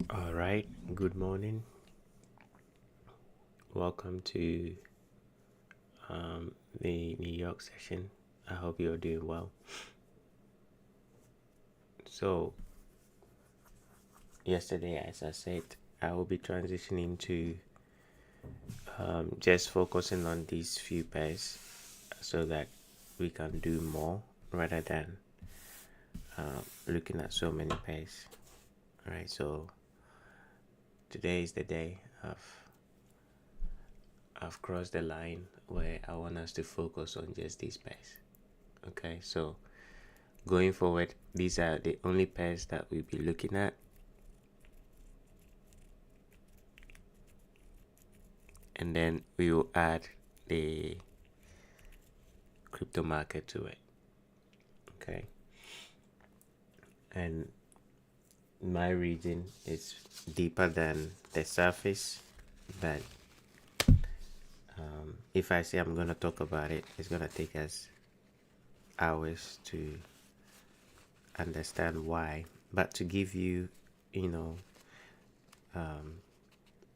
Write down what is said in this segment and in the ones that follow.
All right, good morning. Welcome to the New York session. I hope you're doing well. So, yesterday, as I said, I will be transitioning to just focusing on these few pairs so that we can do more rather than looking at so many pairs. All right, so today is the day I've crossed the line where I want us to focus on just these pairs. Okay, so going forward, these are the only pairs that we'll be looking at. And then we will add the crypto market to it. Okay. And my reading is deeper than the surface, but if I say I'm going to talk about it, it's going to take us hours to understand why. But to give you,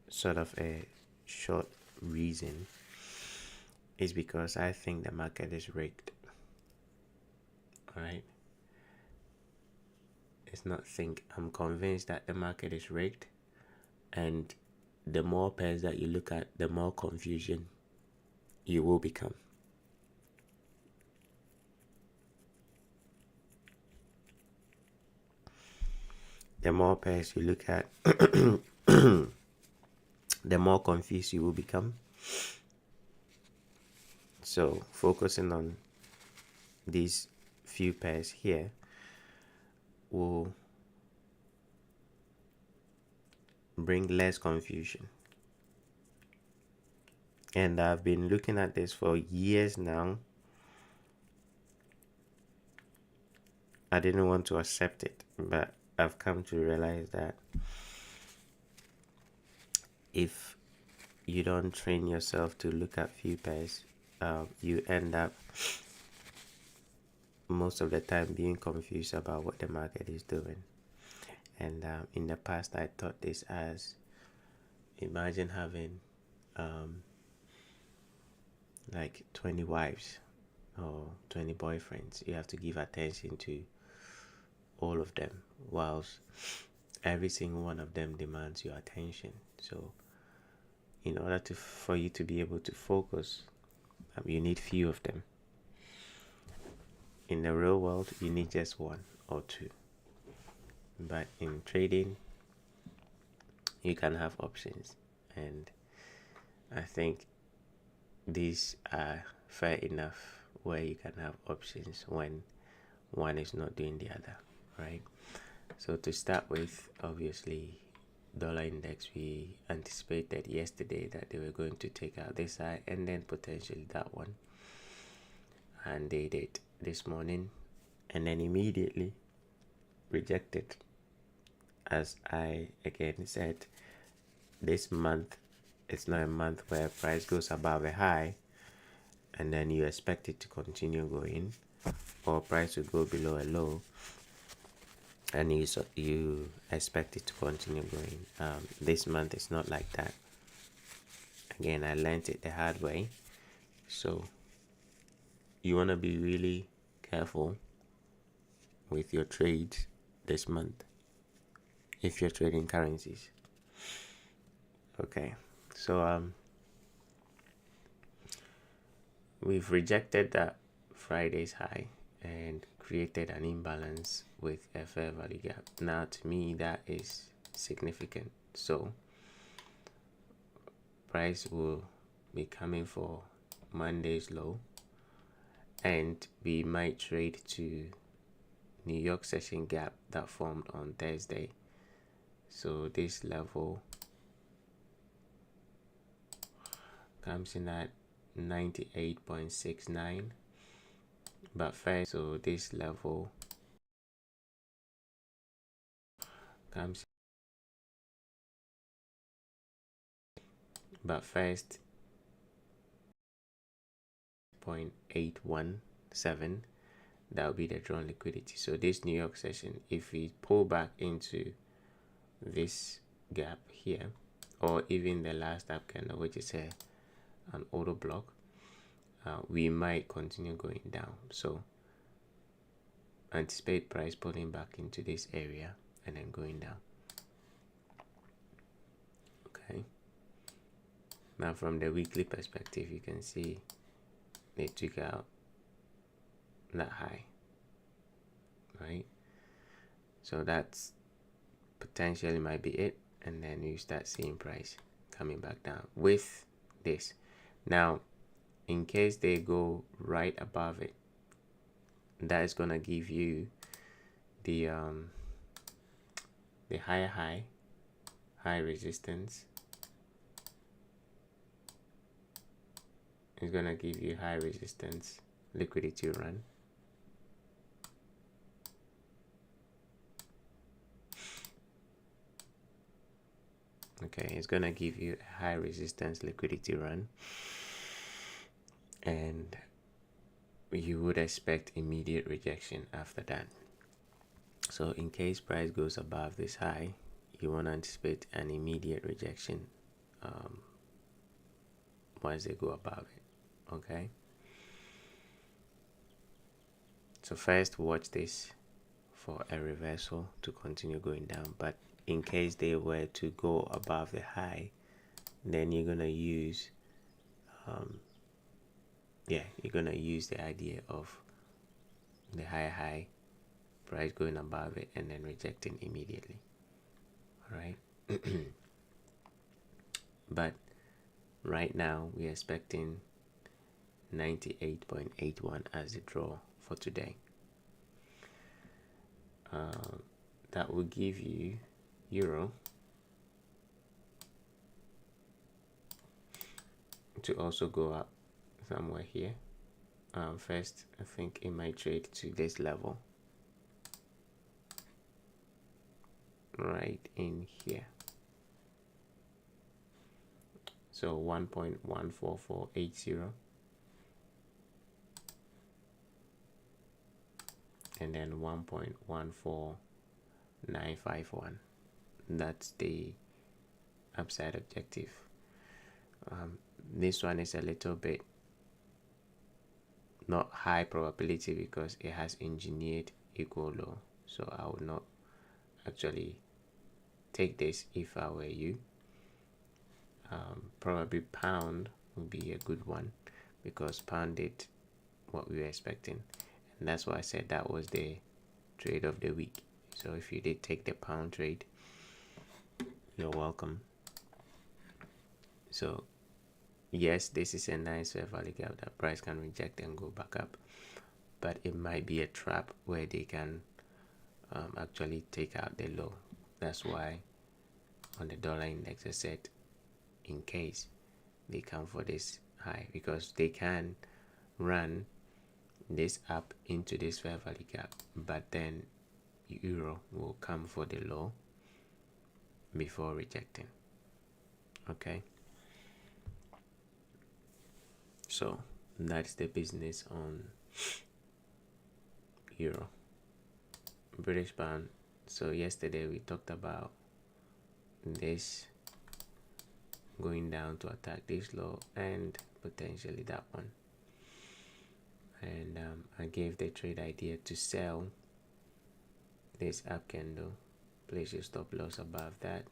sort of a short reason, is because I think the market is rigged. All right. It's not think. I'm convinced that the market is rigged, and the more pairs that you look at, the more confusion you will become. The more pairs you look at, the more confused you will become. So focusing on these few pairs here will bring less confusion. And I've been looking at this for years now. I didn't want to accept it, but I've come to realize that if you don't train yourself to look at few pairs, you end up most of the time being confused about what the market is doing. And in the past, I thought this as, imagine having like 20 wives or 20 boyfriends. You have to give attention to all of them, whilst every single one of them demands your attention. So in order for you to be able to focus, you need few of them. In the real world, you need just one or two. But in trading, you can have options, and I think these are fair enough where you can have options when one is not doing the other, right? So to start with, obviously, dollar index, we anticipated yesterday that they were going to take out this side and then potentially that one, and they did this morning, and then immediately rejected. As I again said, this month, it's not a month where price goes above a high and then you expect it to continue going, or price will go below a low and you expect it to continue going. This month is not like that. Again, I learned it the hard way. So you want to be really careful with your trades this month if you're trading currencies. Okay, so we've rejected that Friday's high and created an imbalance with a fair value gap. Now, to me, that is significant. So price will be coming for Monday's low, and we might trade to New York session gap that formed on Thursday. So this level comes in at 98.69, but first, so this level comes, but first 0.817, that will be the drawn liquidity. So this New York session, if we pull back into this gap here, or even the last up candle, which is an auto block, we might continue going down. So anticipate price pulling back into this area and then going down. Okay, now from the weekly perspective, you can see they took out that high, right? So that's potentially might be it, and then you start seeing price coming back down with this. Now in case they go right above it, that is gonna give you the high resistance. It's gonna give you high resistance liquidity run. Okay, it's gonna give you a high resistance liquidity run, and you would expect immediate rejection after that. So in case price goes above this high, you want to anticipate an immediate rejection once they go above it. Okay, so first watch this for a reversal to continue going down, but in case they were to go above the high, then you're gonna use you're gonna use the idea of the high price going above it and then rejecting immediately. All right. But right now we're expecting 98.81 as the draw for today. That will give you euro to also go up somewhere here. First, I think it might trade to this level right in here. So 1.14480, and then 1.14951. That's the upside objective. This one is a little bit not high probability because it has engineered equal low, so I would not actually take this if I were you. Probably pound would be a good one because pound did what we were expecting, and that's why I said that was the trade of the week. So if you did take the pound trade, you're welcome. So yes, this is a nice fair value gap that price can reject and go back up, but it might be a trap where they can actually take out the low. That's why on the dollar index I said in case they come for this high, because they can run this up into this fair value gap, but then euro will come for the low before rejecting. Okay, so that's the business on euro. British pound. So yesterday we talked about this going down to attack this low and potentially that one, and I gave the trade idea to sell this up candle, place your stop loss above that,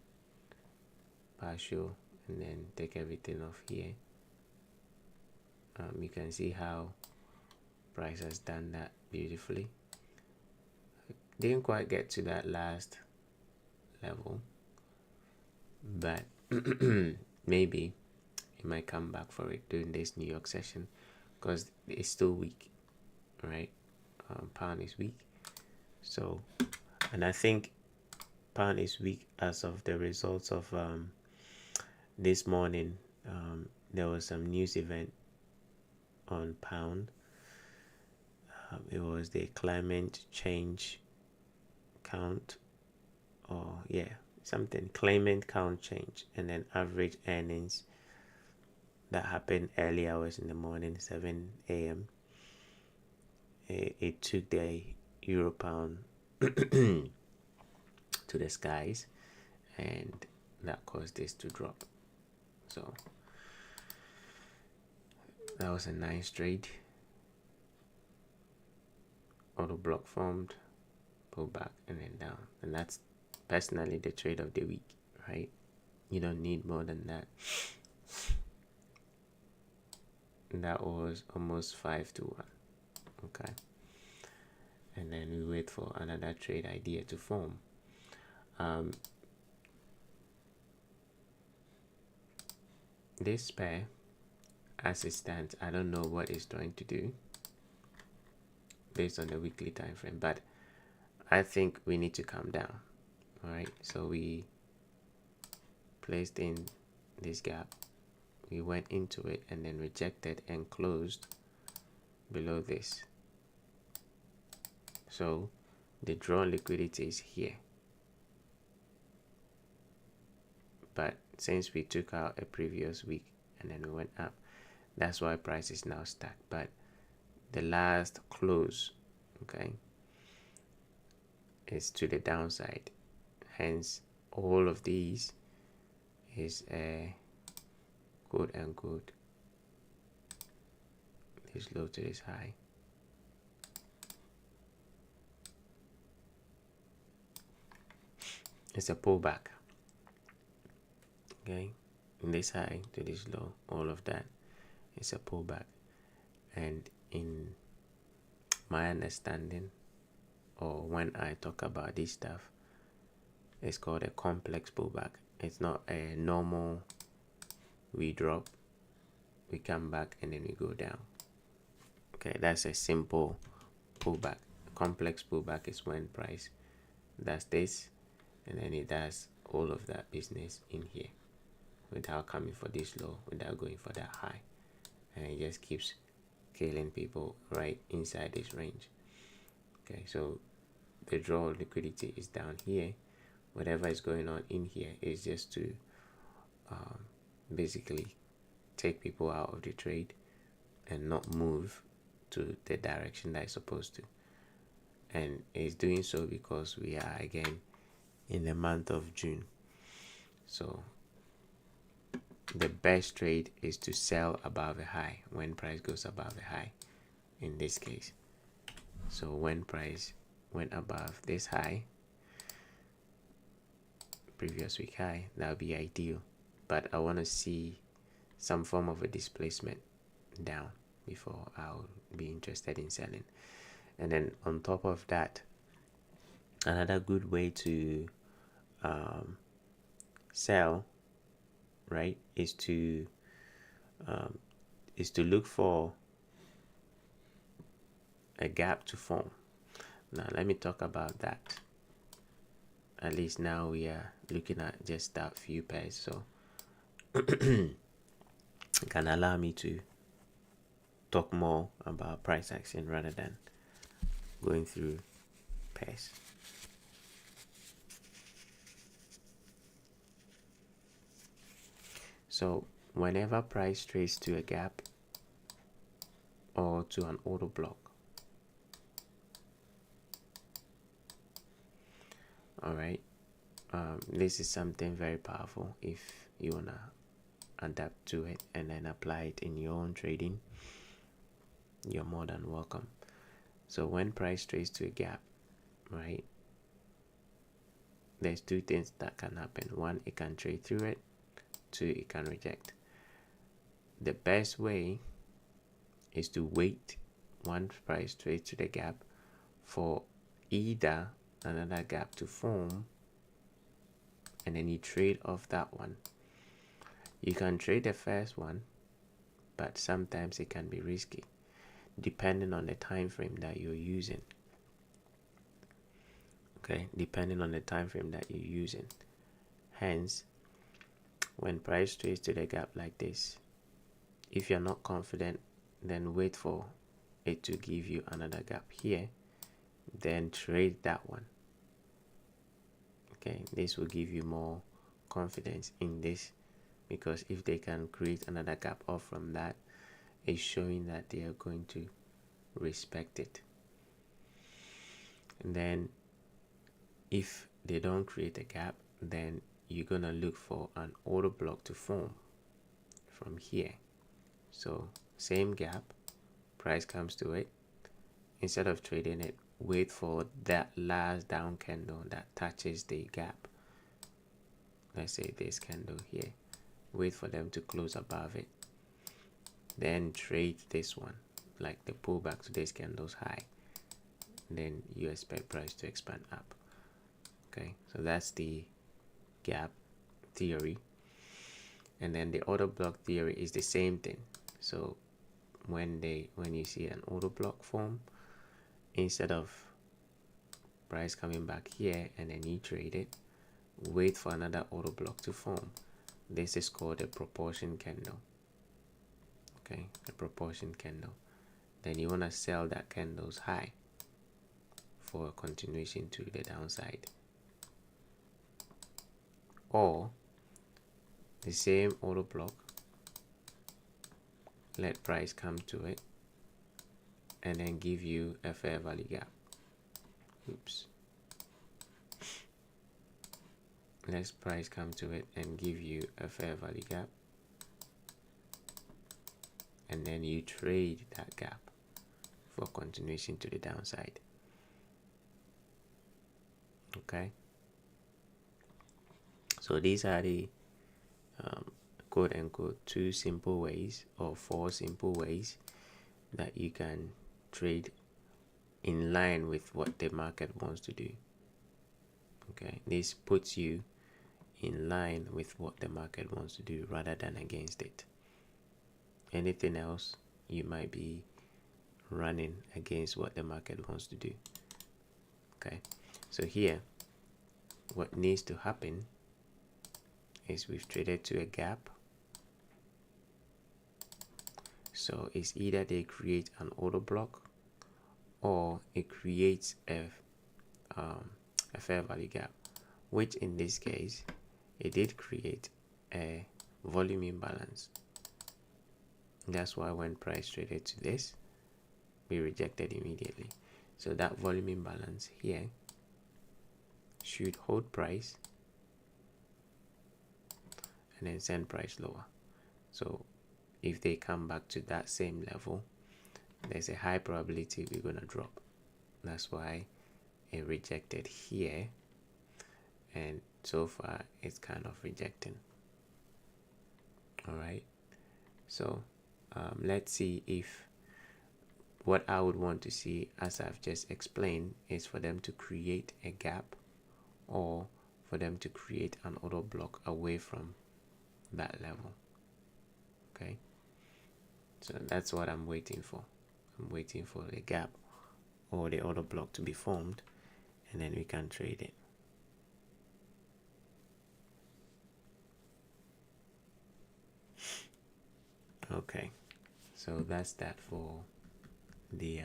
partial, and then take everything off here. You can see how price has done that beautifully. Didn't quite get to that last level, but maybe it might come back for it during this New York session because it's still weak, right? Pound is weak, so, and I think pound is weak as of the results of this morning. There was some news event on pound. It was the climate change count, or something, claimant count change, and then average earnings that happened early hours in the morning, 7 a.m. It took the euro pound to the skies, and that caused this to drop. So that was a nice trade. Auto block formed, pull back, and then down. And that's personally the trade of the week, right? You don't need more than that. And that was almost 5 to 1. Okay. And then we wait for another trade idea to form. This pair, as it stands, I don't know what it's trying to do based on the weekly time frame, but I think we need to calm down. All right, so we placed in this gap, we went into it and then rejected and closed below this. So the drawn liquidity is here, but since we took out a previous week and then we went up, that's why price is now stuck. But the last close, okay, is to the downside, hence all of these is a quote unquote this low to this high. It's a pullback, okay, in this high to this low, all of that is a pullback. And in my understanding, or when I talk about this stuff, it's called a complex pullback. It's not a normal we drop, we come back, and then we go down. Okay, that's a simple pullback. Complex pullback is when price does this and then it does all of that business in here without coming for this low, without going for that high, and it just keeps killing people right inside this range. Okay, so the draw liquidity is down here. Whatever is going on in here is just to basically take people out of the trade and not move to the direction that it's supposed to. And it's doing so because we are again in the month of June. So the best trade is to sell above a high when price goes above a high in this case. So when price went above this high, previous week high, that would be ideal. But I want to see some form of a displacement down before I'll be interested in selling. And then on top of that, another good way to sell, right, is to look for a gap to form. Now let me talk about that. At least now we are looking at just that few pairs, so it can allow me to talk more about price action rather than going through pairs. So whenever price trades to a gap or to an auto block, all right, this is something very powerful. If you wanna adapt to it and then apply it in your own trading, you're more than welcome. So when price trades to a gap, right, there's two things that can happen. One, it can trade through it. Two, it can reject. The best way is to wait once price trades to the gap for either another gap to form, and then you trade off that one. You can trade the first one, but sometimes it can be risky depending on the time frame that you're using. Okay, depending on the time frame that you're using. Hence, when price trades to the gap like this, if you're not confident, then wait for it to give you another gap here, then trade that one. Okay, this will give you more confidence in this, because if they can create another gap off from that, it's showing that they are going to respect it. And then if they don't create a gap, then you're gonna look for an order block to form from here. So same gap, price comes to it. Instead of trading it, wait for that last down candle that touches the gap. Let's say this candle here. Wait for them to close above it. Then trade this one, like the pullback to this candle's high. Then you expect price to expand up. Okay, so that's the gap theory. And then the order block theory is the same thing. So when you see an order block form, instead of price coming back here and then you trade it, wait for another order block to form. This is called a proportion candle. Okay, a proportion candle. Then you want to sell that candle's high for a continuation to the downside. Or the same order block, let price come to it and then give you a fair value gap. Oops. Let price come to it and give you a fair value gap, and then you trade that gap for continuation to the downside. Okay, so these are the quote unquote 2 simple ways or 4 simple ways that you can trade in line with what the market wants to do. Okay, this puts you in line with what the market wants to do rather than against it. Anything else, you might be running against what the market wants to do. Okay, so here what needs to happen is we've traded to a gap. So it's either they create an order block or it creates a fair value gap, which in this case it did create a volume imbalance. That's why when price traded to this, we rejected immediately. So that volume imbalance here should hold price and then send price lower. So if they come back to that same level, there's a high probability we're gonna drop. That's why it rejected here, and so far it's kind of rejecting. All right, so let's see if what I would want to see, as I've just explained, is for them to create a gap or for them to create an order block away from that level. Okay, so that's what I'm waiting for. I'm waiting for the gap or the order block to be formed, and then we can trade it. Okay, so that's that for the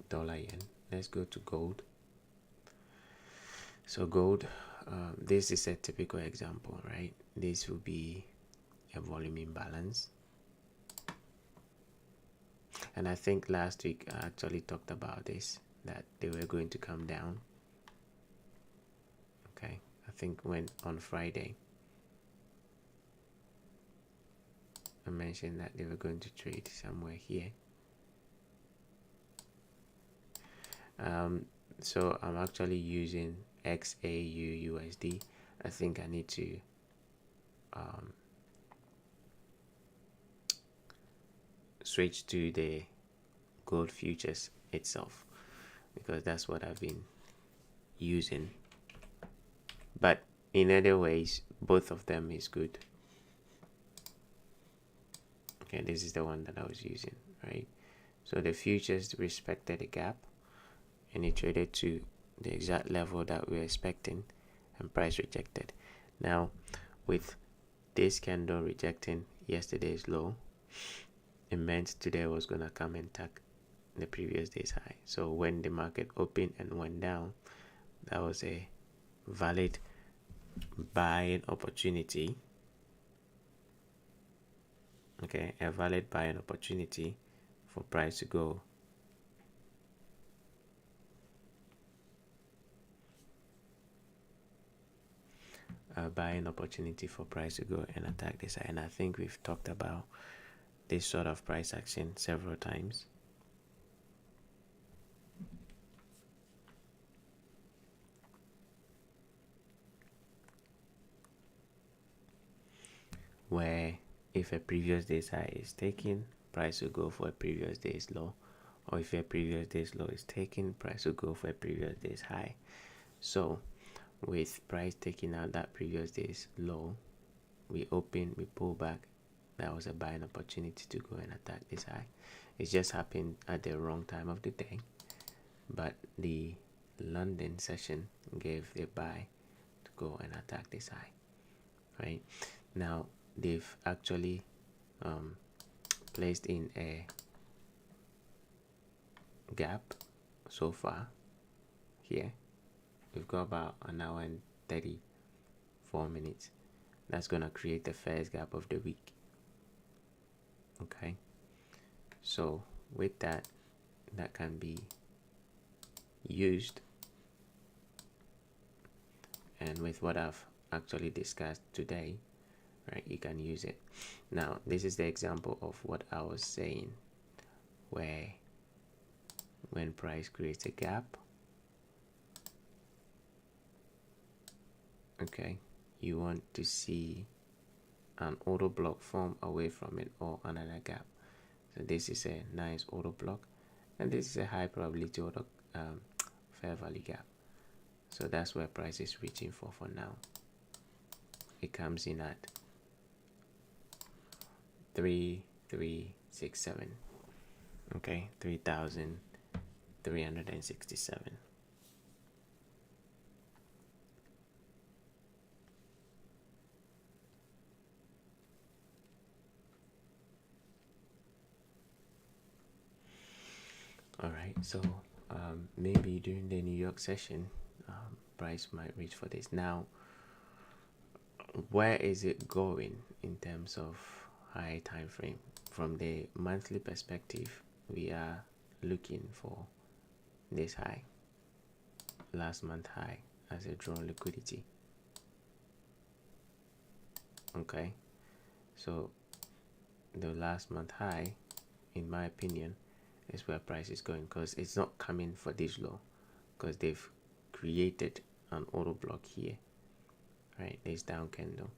dollar yen. Let's go to gold. So gold, this is a typical example, right? This will be a volume imbalance, and I think last week I actually talked about this, that they were going to come down. Okay, I think when on Friday I mentioned that they were going to trade somewhere here. So I'm actually using XAU USD. I think I need to switch to the gold futures itself, because that's what I've been using. But in other ways, both of them is good. Okay, this is the one that I was using, right? So the futures respected the gap and it traded to the exact level that we were expecting, and price rejected. Now with this candle rejecting yesterday's low, it meant today was gonna come and tag the previous day's high. So when the market opened and went down, that was a valid buying opportunity. Okay, a valid buying opportunity for price to go a buying opportunity for price to go and attack this high. And I think we've talked about this sort of price action several times. Where if a previous day's high is taken, price will go for a previous day's low, or if a previous day's low is taken, price will go for a previous day's high. So with price taking out that previous day's low, we open, we pull back. That was a buying opportunity to go and attack this high. It just happened at the wrong time of the day, but the London session gave a buy to go and attack this high. Right now, they've actually placed in a gap so far. Here we've got about an hour and 34 minutes. That's gonna create the first gap of the week. Okay, so with that can be used, and with what I've actually discussed today, right, you can use it. Now this is the example of what I was saying, where when price creates a gap, okay, you want to see an auto block form away from it or another gap. So this is a nice auto block, and this is a high probability auto fair value gap. So that's where price is reaching for now. It comes in at 3367. Okay, 3,367. All right, so maybe during the New York session, price might reach for this. Now, where is it going in terms of high time frame? From the monthly perspective, we are looking for this high, last month high, as a drawn liquidity. Okay, so the last month high, in my opinion, is where price is going, because it's not coming for this low, because they've created an auto block here, right? This down candle,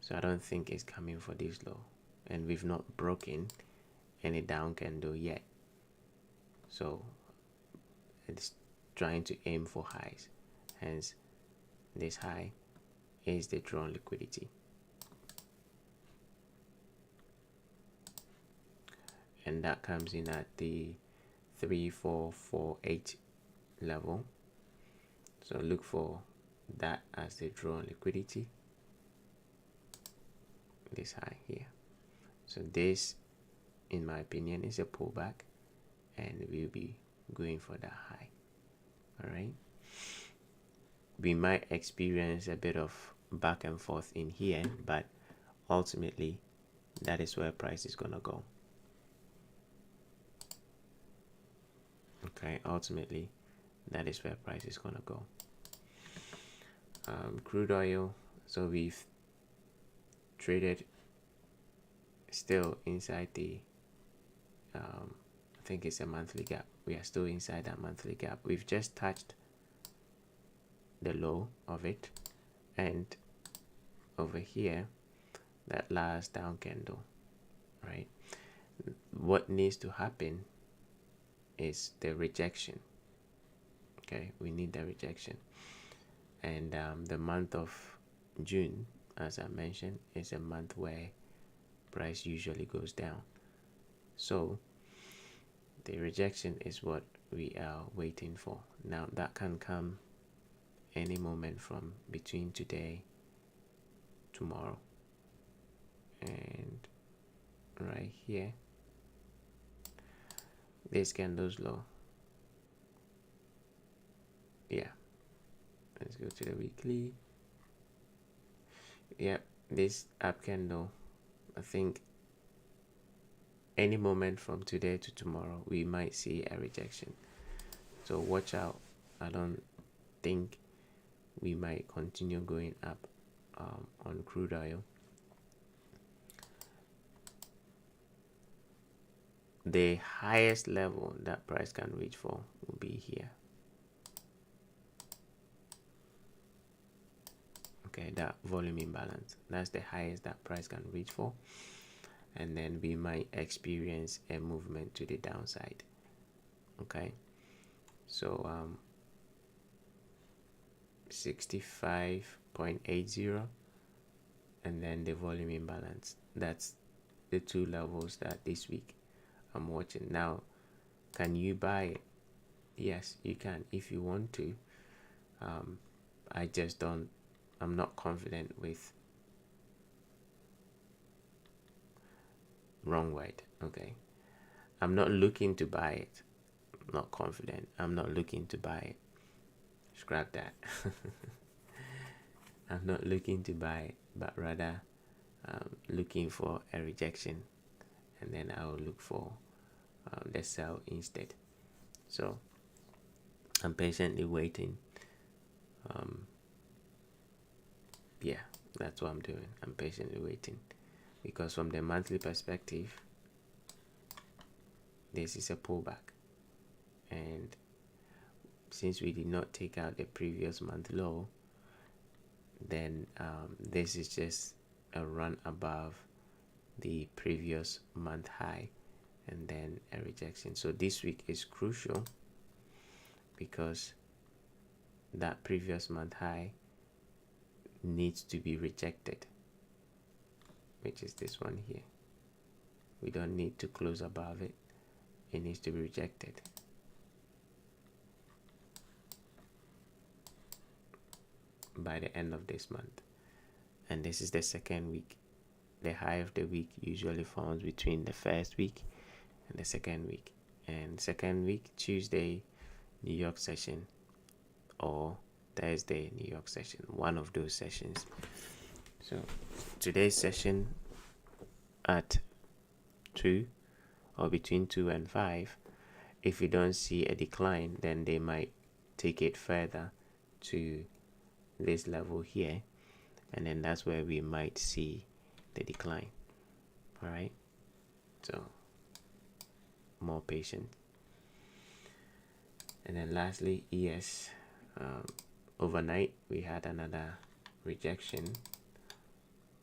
so I don't think it's coming for this low, and we've not broken any down candle yet, so it's trying to aim for highs. Hence, this high is the drawn liquidity, and that comes in at the 3448 level. So look for that as the drawn liquidity, this high here. So this, in my opinion, is a pullback, and we'll be going for that high. All right, we might experience a bit of back and forth in here, but ultimately that is where price is gonna go. Okay, ultimately that is where price is gonna go. Crude oil, so we've traded still inside the I think it's a monthly gap. We are still inside that monthly gap. We've just touched the low of it, and over here, that last down candle, right? What needs to happen is the rejection. Okay, we need the rejection, and the month of June, as I mentioned, is a month where price usually goes down. So the rejection is what we are waiting for. Now that can come any moment from between today, tomorrow, and right here, this candle's low. Yeah, let's go to the weekly. Yep, this up candle, I think any moment from today to tomorrow we might see a rejection, so watch out. I don't think we might continue going up on crude oil. The highest level that price can reach for will be here. Okay, that volume imbalance, that's the highest that price can reach for, and then we might experience a movement to the downside. Okay, so 65.80, and then the volume imbalance. That's the two levels that this week I'm watching. Now, can you buy it? Yes, you can if you want to. I just don't, I'm not confident with, wrong word, okay, I'm not looking to buy it. Not confident, I'm not looking to buy it. Scrap that. I'm not looking to buy it, but rather looking for a rejection, and then I will look for the sell instead. So I'm patiently waiting. Yeah, that's what I'm doing. I'm patiently waiting, because from the monthly perspective, this is a pullback, and since we did not take out the previous month low, then this is just a run above the previous month high, and then a rejection. So this week is crucial, because that previous month high needs to be rejected, which is this one here. We don't need to close above it. It needs to be rejected. By the end of this month, and this is the second week. The high of the week usually forms between the first week and the second week, and second week, Tuesday New York session, or Thursday New York session, one of those sessions. So today's session at 2, or between 2 and 5, if you don't see a decline, then they might take it further to this level here, and then that's where we might see the decline. All right, so more patient. And then lastly, ES, overnight we had another rejection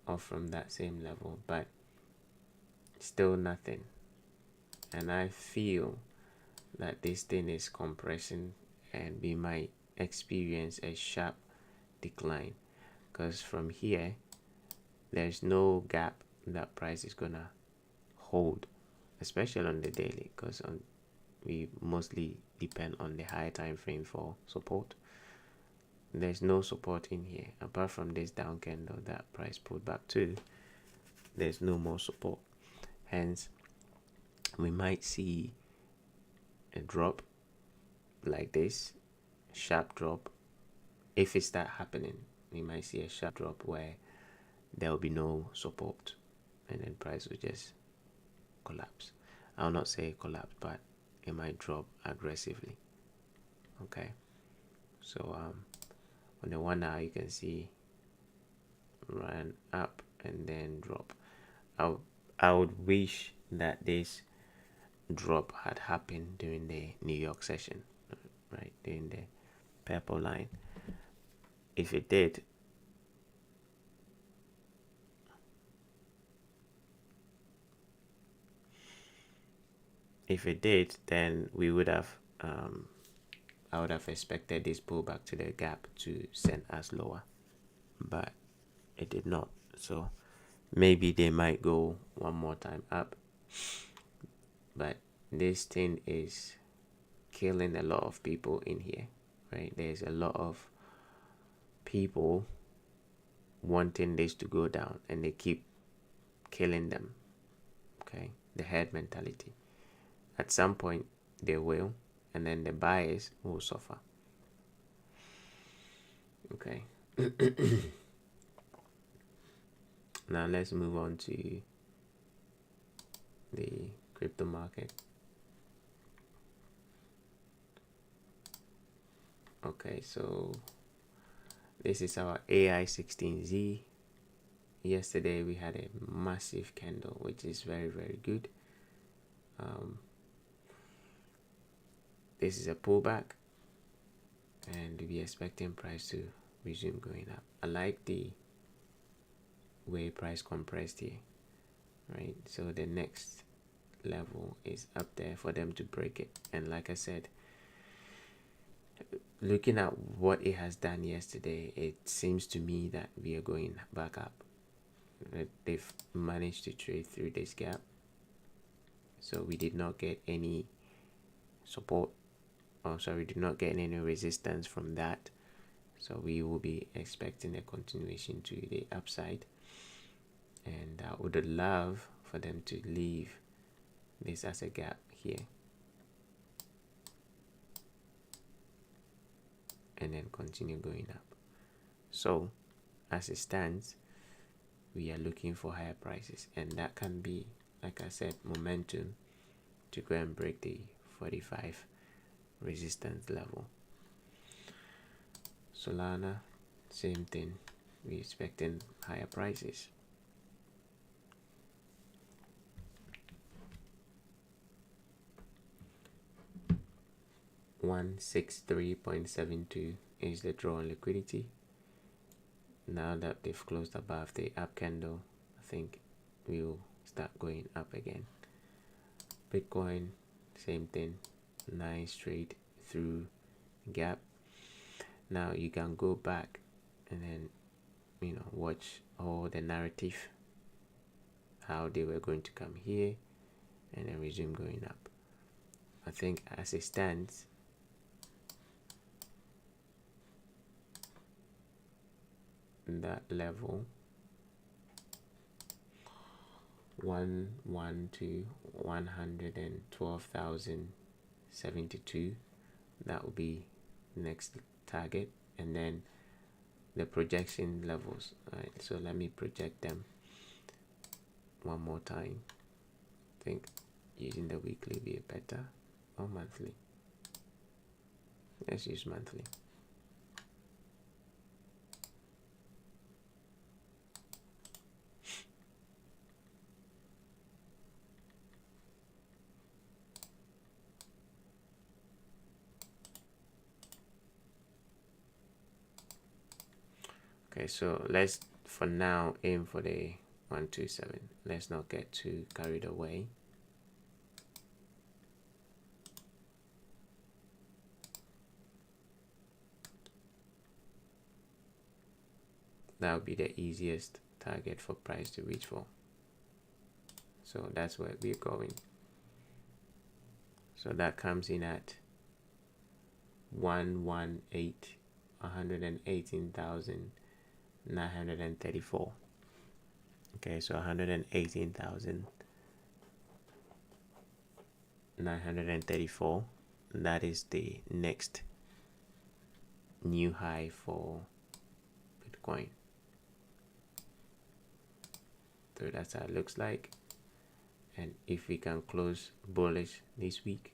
off from that same level, but still nothing. And I feel that this thing is compression, and we might experience a sharp decline, because from here there's no gap that price is gonna hold, especially on the daily, because we mostly depend on the high time frame for support. There's no support in here apart from this down candle that price pulled back to. There's no more support, hence we might see a drop like this, sharp drop. If it start happening, we might see a sharp drop where there will be no support, and then price will just collapse. I'll not say collapse, but it might drop aggressively. Okay, so on the 1 hour you can see run up and then drop. I would wish that this drop had happened during the New York session, right, during the purple line. If it did, then we would have I would have expected this pullback to the gap to send us lower, but it did not. So maybe they might go one more time up, but this thing is killing a lot of people in here, right? There's a lot of people wanting this to go down, and they keep killing them. Okay, the herd mentality. At some point they will, and then the buyers will suffer. Okay. Now let's move on to the crypto market. Okay, so this is our AI 16Z yesterday we had a massive candle, which is very, very good. This is a pullback, and we're expecting price to resume going up. I like the way price compressed here, right? So the next level is up there for them to break it. And like I said, looking at what it has done yesterday, it seems to me that we are going back up. They've managed to trade through this gap, so we did not get any support, did not get any resistance from that. So we will be expecting a continuation to the upside, and I would love for them to leave this as a gap here and then continue going up. So as it stands, we are looking for higher prices, and that can be, like I said, momentum to go and break the 45 resistance level. Solana, same thing, we're expecting higher prices. $163.72 is the draw on liquidity. Now that they've closed above the up candle, I think we'll start going up again. Bitcoin, same thing, nice trade through gap. Now you can go back and then watch all the narrative, how they were going to come here and then resume going up. I think as it stands, that level 112,072, that will be next target, and then the projection levels. All right, so let me project them one more time. I think using the weekly will be better, or monthly. Let's use monthly. Okay, so let's for now aim for the 127. Let's not get too carried away. That would be the easiest target for price to reach for. So that's where we're going. So that comes in at 118,934. Okay, so 118,934. That is the next new high for Bitcoin. So that's how it looks like. And if we can close bullish this week,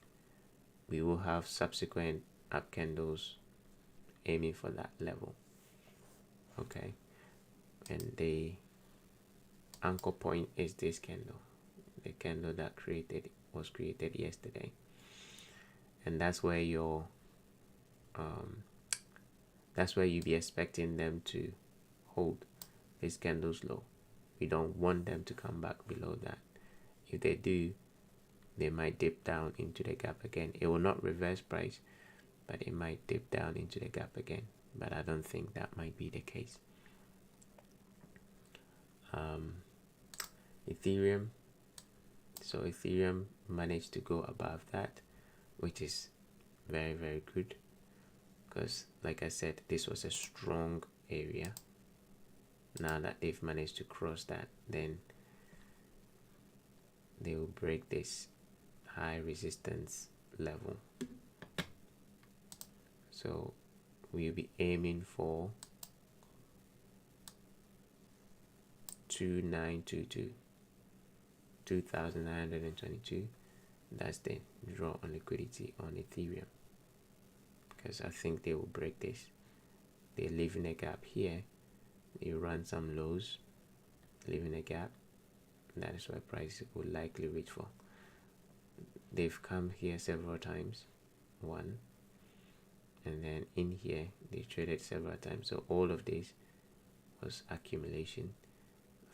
we will have subsequent up candles aiming for that level. Okay, and the anchor point is this candle, the candle that was created yesterday, and that's where you'll be expecting them to hold these candles low. We don't want them to come back below that. If they do, they might dip down into the gap again. It will not reverse price, but it might dip down into the gap again. But I don't think that might be the case. Ethereum. So Ethereum managed to go above that, which is very, very good, because like I said, this was a strong area. Now that they've managed to cross that, then they will break this high resistance level. So we'll be aiming for 2922, 2,922. That's the draw on liquidity on Ethereum, because I think they will break this. They're leaving a gap here. They run some lows, leaving a gap. That is where price will likely reach for. They've come here several times, one, and then in here they traded several times. So all of this was accumulation,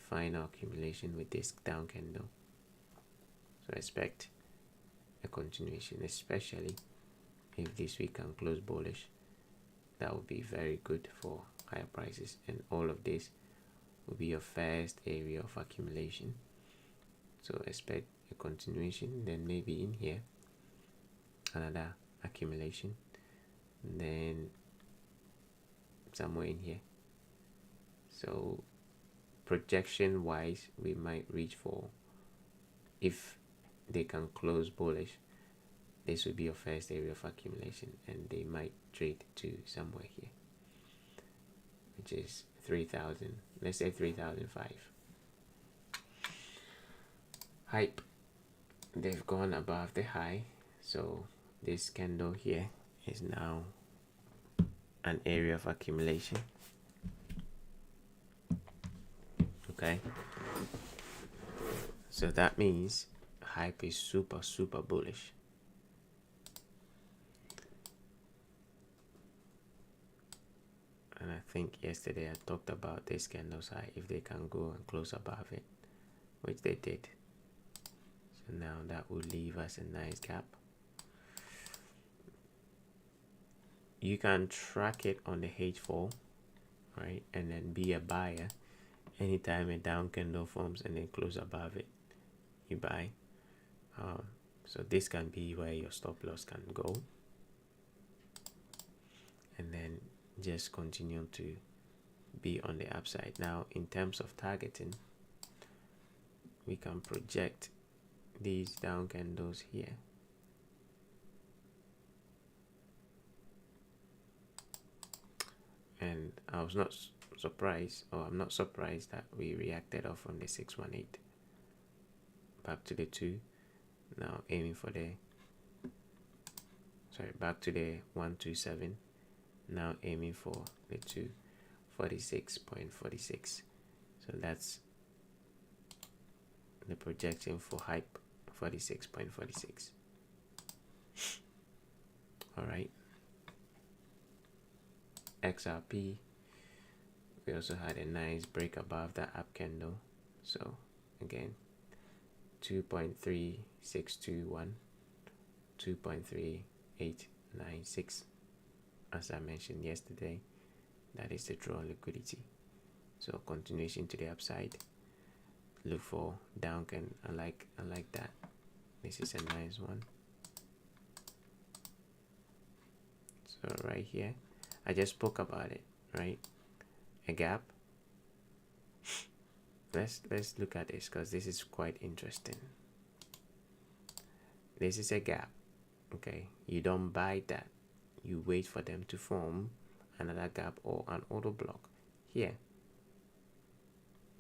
final accumulation with this down candle. So expect a continuation, especially if this week can close bullish. That would be very good for higher prices, and all of this will be your first area of accumulation. So expect a continuation, then maybe in here another accumulation, and then somewhere in here. So projection wise, we might reach for, if they can close bullish, this will be your first area of accumulation, and they might trade to somewhere here, which is 3,000. Let's say 3,005. Hype, they've gone above the high, so this candle here is now an area of accumulation. Okay, so that means hype is super bullish. And I think yesterday I talked about this candle's high, if they can go and close above it, which they did. So now that will leave us a nice gap. You can track it on the H4, right, and then be a buyer. Anytime a down candle forms and then close above it, you buy. So this can be where your stop loss can go, and then just continue to be on the upside. Now in terms of targeting, we can project these down candles here, and I was not surprised, or I'm not surprised that we reacted off on the 618 back to the 2. Now aiming for the, back to the 127. Now aiming for the 246.46. So that's the projection for hype, 46.46. All right. XRP, we also had a nice break above that up candle. So again, 2.3621, 2.3896. As I mentioned yesterday, that is the draw liquidity. So continuation to the upside. Look for down can. I like that. This is a nice one. So right here, I just spoke about it, right? A gap. Let's look at this, because this is quite interesting. This is a gap. Okay, you don't buy that. You wait for them to form another gap or an auto block here.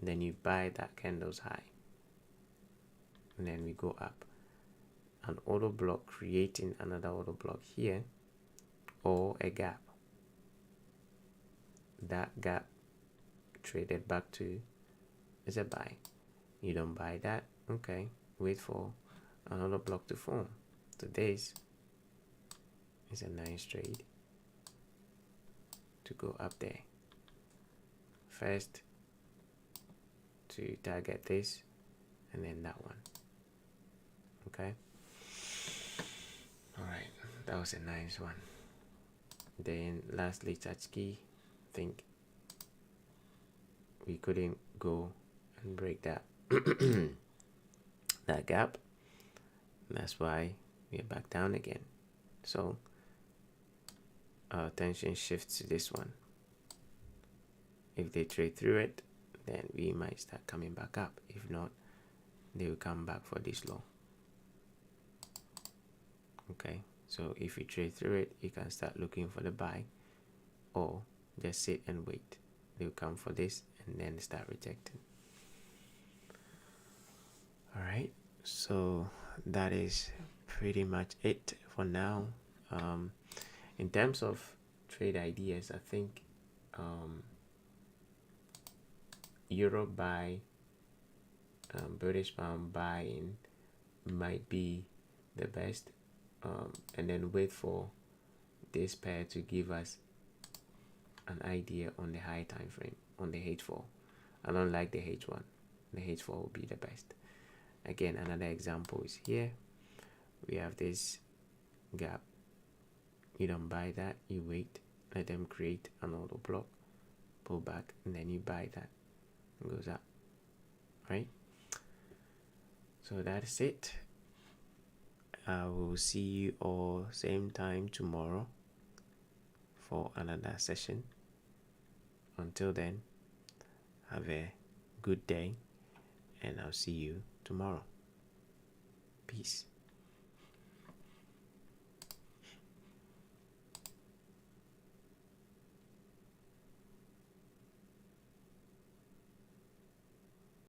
Then you buy that candle's high, and then we go up. An auto block creating another auto block here, or a gap. That gap traded back to is a buy. You don't buy that. Okay, wait for another block to form. So this is a nice trade to go up there. First to target this, and then that one. Okay. All right, that was a nice one. Then lastly, Chachki, I think we couldn't go and break that that gap. That's why we're back down again. So our attention shifts to this one. If they trade through it, then we might start coming back up. If not, they will come back for this low. Okay, so if you trade through it, you can start looking for the buy, or just sit and wait. They'll come for this and then start rejecting. All right, so that is pretty much it for now. In terms of trade ideas, I think euro buy British pound buying might be the best, and then wait for this pair to give us an idea on the high time frame on the H4. I don't like the H1. The H4 will be the best. Again, another example is here. We have this gap. You don't buy that, you wait, let them create an auto block, pull back, and then you buy that. It goes up, right? So that's it. I will see you all same time tomorrow for another session. Until then, have a good day, and I'll see you tomorrow. Peace.